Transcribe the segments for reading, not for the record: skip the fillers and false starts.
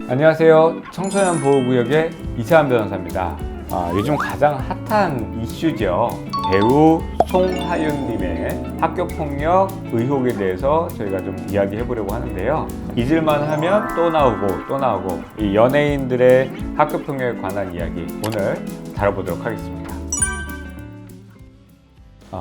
안녕하세요. 청소년 보호구역의 이세환 변호사입니다. 요즘 가장 핫한 이슈죠. 배우 송하윤님의 학교폭력 의혹에 대해서 저희가 좀 이야기해 보려고 하는데요. 잊을만 하면 또 나오고 이 연예인들의 학교폭력에 관한 이야기 오늘 다뤄보도록 하겠습니다.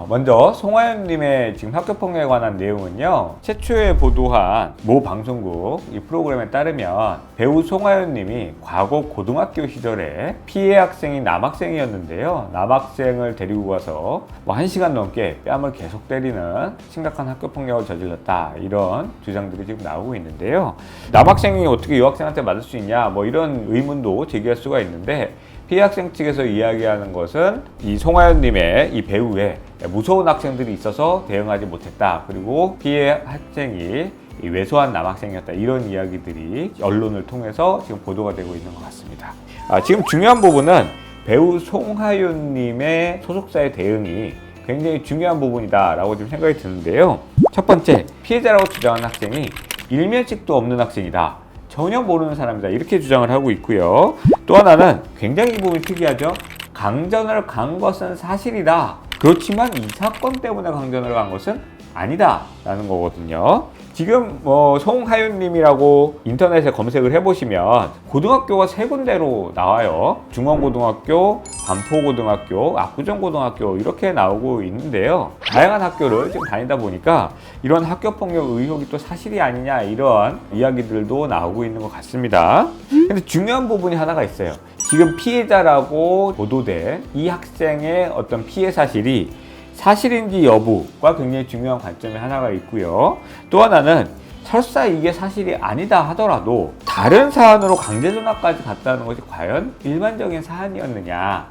먼저 송하윤님의 지금 학교폭력에 관한 내용은요, 최초에 보도한 모 방송국 이 프로그램에 따르면 배우 송하윤님이 과거 고등학교 시절에 피해 학생이 남학생이었는데요, 남학생을 데리고 가서 1시간 넘게 뺨을 계속 때리는 심각한 학교폭력을 저질렀다, 이런 주장들이 지금 나오고 있는데요. 남학생이 어떻게 여학생한테 맞을 수 있냐, 이런 의문도 제기할 수가 있는데, 피해 학생 측에서 이야기하는 것은 이 송하윤님의 이 배우에 무서운 학생들이 있어서 대응하지 못했다, 그리고 피해 학생이 왜소한 남학생이었다, 이런 이야기들이 언론을 통해서 지금 보도가 되고 있는 것 같습니다. 지금 중요한 부분은 배우 송하윤님의 소속사의 대응이 굉장히 중요한 부분이다 라고 지금 생각이 드는데요. 첫 번째, 피해자라고 주장하는 학생이 일면식도 없는 학생이다, 전혀 모르는 사람이다, 이렇게 주장을 하고 있고요. 또 하나는 굉장히 이 부분이 특이하죠. 강전을 간 것은 사실이다, 그렇지만 이 사건 때문에 강전을 간 것은 아니다 라는 거거든요. 지금 송하윤님이라고 인터넷에 검색을 해보시면 고등학교가 3군데로 나와요. 중원고등학교, 반포고등학교, 압구정고등학교, 이렇게 나오고 있는데요. 다양한 학교를 지금 다니다 보니까 이런 학교폭력 의혹이 또 사실이 아니냐, 이런 이야기들도 나오고 있는 것 같습니다. 근데 중요한 부분이 하나가 있어요. 지금 피해자라고 보도된 이 학생의 어떤 피해 사실이 사실인지 여부가 굉장히 중요한 관점이 하나가 있고요. 또 하나는 설사 이게 사실이 아니다 하더라도 다른 사안으로 강제전학까지 갔다는 것이 과연 일반적인 사안이었느냐,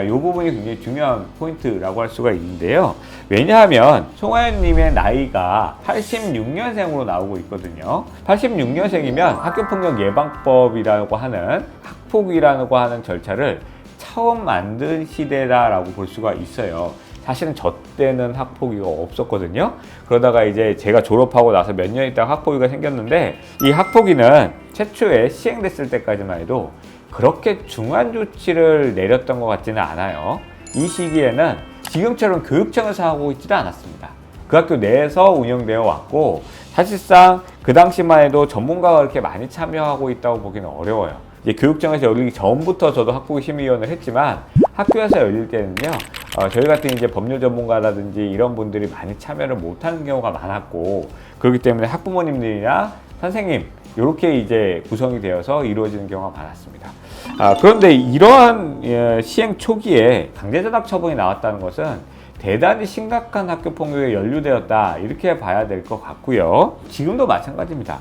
이 부분이 굉장히 중요한 포인트라고 할 수가 있는데요. 왜냐하면 송하윤님의 나이가 86년생으로 나오고 있거든요. 86년생이면 학교폭력 예방법이라고 하는 학폭이라고 하는 절차를 처음 만든 시대다라고 볼 수가 있어요. 사실은 저 때는 학폭위가 없었거든요. 그러다가 이제 제가 졸업하고 나서 몇 년 있다가 학폭위가 생겼는데, 이 학폭위는 최초에 시행됐을 때까지만 해도 그렇게 중한 조치를 내렸던 것 같지는 않아요. 이 시기에는 지금처럼 교육청에서 하고 있지도 않았습니다. 그 학교 내에서 운영되어 왔고, 사실상 그 당시만 해도 전문가가 그렇게 많이 참여하고 있다고 보기는 어려워요. 이제 교육청에서 열리기 전부터 저도 학폭위 심의위원을 했지만, 학교에서 열릴 때는요, 저희 같은 이제 법률 전문가라든지 이런 분들이 많이 참여를 못하는 경우가 많았고, 그렇기 때문에 학부모님들이나 선생님, 이렇게 이제 구성이 되어서 이루어지는 경우가 많았습니다. 그런데 이러한 시행 초기에 강제전학 처분이 나왔다는 것은 대단히 심각한 학교폭력에 연루되었다, 이렇게 봐야 될 것 같고요. 지금도 마찬가지입니다.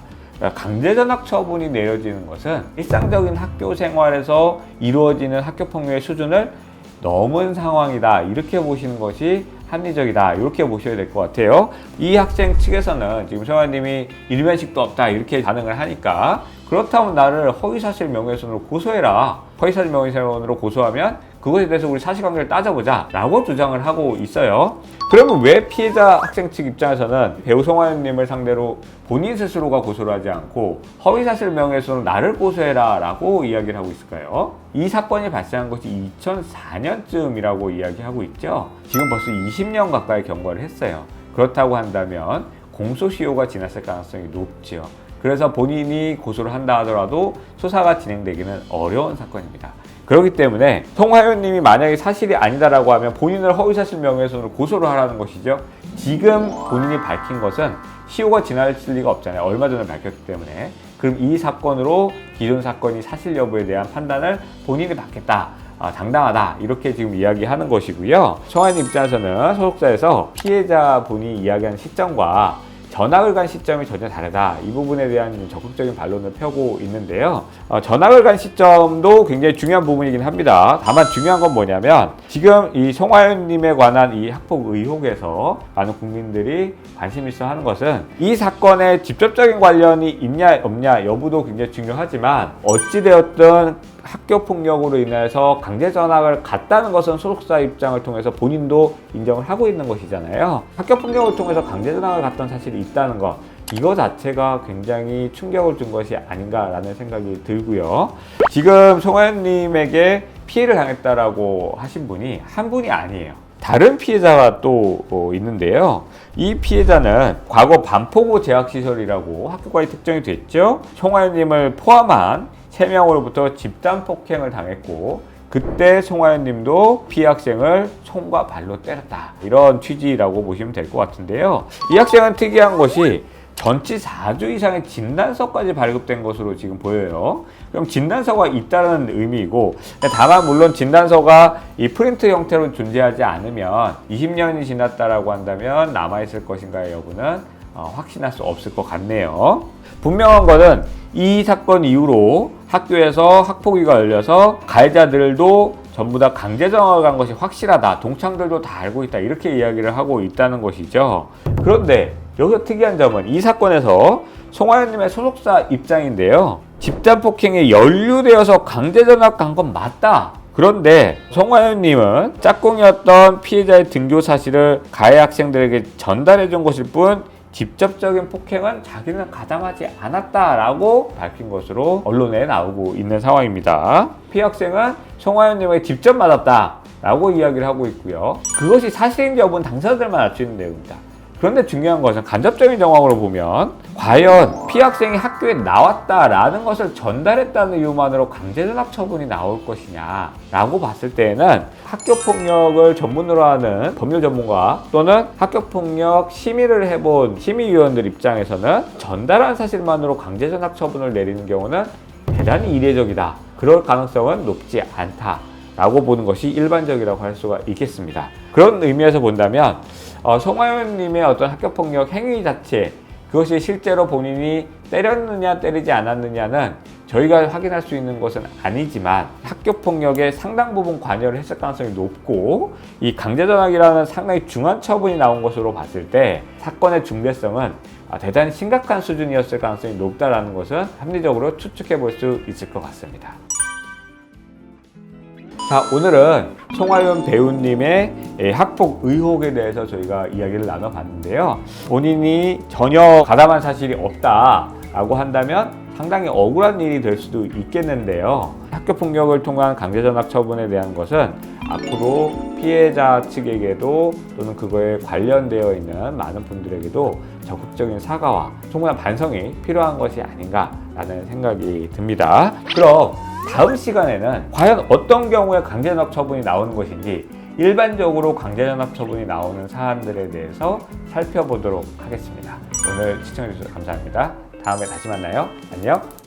강제전학 처분이 내려지는 것은 일상적인 학교 생활에서 이루어지는 학교폭력의 수준을 넘은 상황이다, 이렇게 보시는 것이 합리적이다, 이렇게 보셔야 될 것 같아요. 이 학생 측에서는 지금 송하윤님이 일면식도 없다, 이렇게 반응을 하니까, 그렇다면 나를 허위사실 명예훼손으로 고소해라, 허위사실 명예훼손으로 고소하면 그것에 대해서 우리 사실관계를 따져보자 라고 주장을 하고 있어요. 그러면 왜 피해자 학생 측 입장에서는 배우 송하윤님을 상대로 본인 스스로가 고소를 하지 않고 허위사실 명예훼손으로 나를 고소해라 라고 이야기를 하고 있을까요? 이 사건이 발생한 것이 2004년쯤이라고 이야기하고 있죠. 지금 벌써 20년 가까이 경과를 했어요. 그렇다고 한다면 공소시효가 지났을 가능성이 높죠. 그래서 본인이 고소를 한다 하더라도 수사가 진행되기는 어려운 사건입니다. 그렇기 때문에 송하윤님이 만약에 사실이 아니다라고 하면 본인을 허위사실 명예훼손으로 고소를 하라는 것이죠. 지금 본인이 밝힌 것은 시효가 지났을 리가 없잖아요. 얼마 전에 밝혔기 때문에. 그럼 이 사건으로 기존 사건이 사실 여부에 대한 판단을 본인이 받겠다, 당당하다, 이렇게 지금 이야기하는 것이고요. 송하윤 입장에서는 소속사에서 피해자분이 이야기하는 시점과 전학을 간 시점이 전혀 다르다, 이 부분에 대한 적극적인 반론을 펴고 있는데요. 전학을 간 시점도 굉장히 중요한 부분이긴 합니다. 다만 중요한 건 뭐냐면, 지금 이 송하윤님에 관한 이 학폭 의혹에서 많은 국민들이 관심 있어 하는 것은 이 사건에 직접적인 관련이 있냐 없냐 여부도 굉장히 중요하지만, 어찌되었든 학교폭력으로 인해서 강제전학을 갔다는 것은 소속사 입장을 통해서 본인도 인정을 하고 있는 것이잖아요. 학교폭력을 통해서 강제전학을 갔던 사실이 있다는 것, 이거 자체가 굉장히 충격을 준 것이 아닌가라는 생각이 들고요. 지금 송하연님에게 피해를 당했다라고 하신 분이 한 분이 아니에요. 다른 피해자가 또 있는데요. 이 피해자는 과거 반포고 재학시설이라고 학교까지 특정이 됐죠. 송하연님을 포함한 3명으로부터 집단 폭행을 당했고, 그때 송하연님도 피해 학생을 손과 발로 때렸다, 이런 취지라고 보시면 될 것 같은데요. 이 학생은 특이한 것이 전치 4주 이상의 진단서까지 발급된 것으로 지금 보여요. 그럼 진단서가 있다는 의미이고, 다만 물론 진단서가 이 프린트 형태로 존재하지 않으면 20년이 지났다라고 한다면 남아있을 것인가의 여부는 확신할 수 없을 것 같네요. 분명한 것은 이 사건 이후로 학교에서 학폭위가 열려서 가해자들도 전부 다 강제정학을 간 것이 확실하다, 동창들도 다 알고 있다, 이렇게 이야기를 하고 있다는 것이죠. 그런데 여기서 특이한 점은 이 사건에서 송하연님의 소속사 입장인데요. 집단 폭행에 연루되어서 강제전학 간 건 맞다. 그런데 송하연님은 짝꿍이었던 피해자의 등교 사실을 가해 학생들에게 전달해 준 것일 뿐 직접적인 폭행은 자기는 가담하지 않았다라고 밝힌 것으로 언론에 나오고 있는 상황입니다. 피해 학생은 송하연님에게 직접 맞았다라고 이야기를 하고 있고요. 그것이 사실인지 여부는 당사자들만 알 수 있는 내용입니다. 그런데 중요한 것은 간접적인 정황으로 보면 과연 피해 학생이 학교에 나왔다라는 것을 전달했다는 이유만으로 강제전학 처분이 나올 것이냐 라고 봤을 때에는 학교폭력을 전문으로 하는 법률 전문가 또는 학교폭력 심의를 해본 심의위원들 입장에서는 전달한 사실만으로 강제전학 처분을 내리는 경우는 대단히 이례적이다, 그럴 가능성은 높지 않다 라고 보는 것이 일반적이라고 할 수가 있겠습니다. 그런 의미에서 본다면 송하연님의 어떤 학교폭력 행위 자체, 그것이 실제로 본인이 때렸느냐 때리지 않았느냐는 저희가 확인할 수 있는 것은 아니지만 학교폭력의 상당 부분 관여를 했을 가능성이 높고, 이 강제전학이라는 상당히 중한 처분이 나온 것으로 봤을 때 사건의 중대성은 대단히 심각한 수준이었을 가능성이 높다는 것은 합리적으로 추측해 볼 수 있을 것 같습니다. 자, 오늘은 송하연 배우님의 학폭 의혹에 대해서 저희가 이야기를 나눠봤는데요. 본인이 전혀 가담한 사실이 없다라고 한다면 상당히 억울한 일이 될 수도 있겠는데요. 학교폭력을 통한 강제전학 처분에 대한 것은 앞으로 피해자 측에게도 또는 그거에 관련되어 있는 많은 분들에게도 적극적인 사과와 충분한 반성이 필요한 것이 아닌가라는 생각이 듭니다. 그럼 다음 시간에는 과연 어떤 경우에 강제전학 처분이 나오는 것인지, 일반적으로 강제전학 처분이 나오는 사안들에 대해서 살펴보도록 하겠습니다. 오늘 시청해주셔서 감사합니다. 다음에 다시 만나요. 안녕.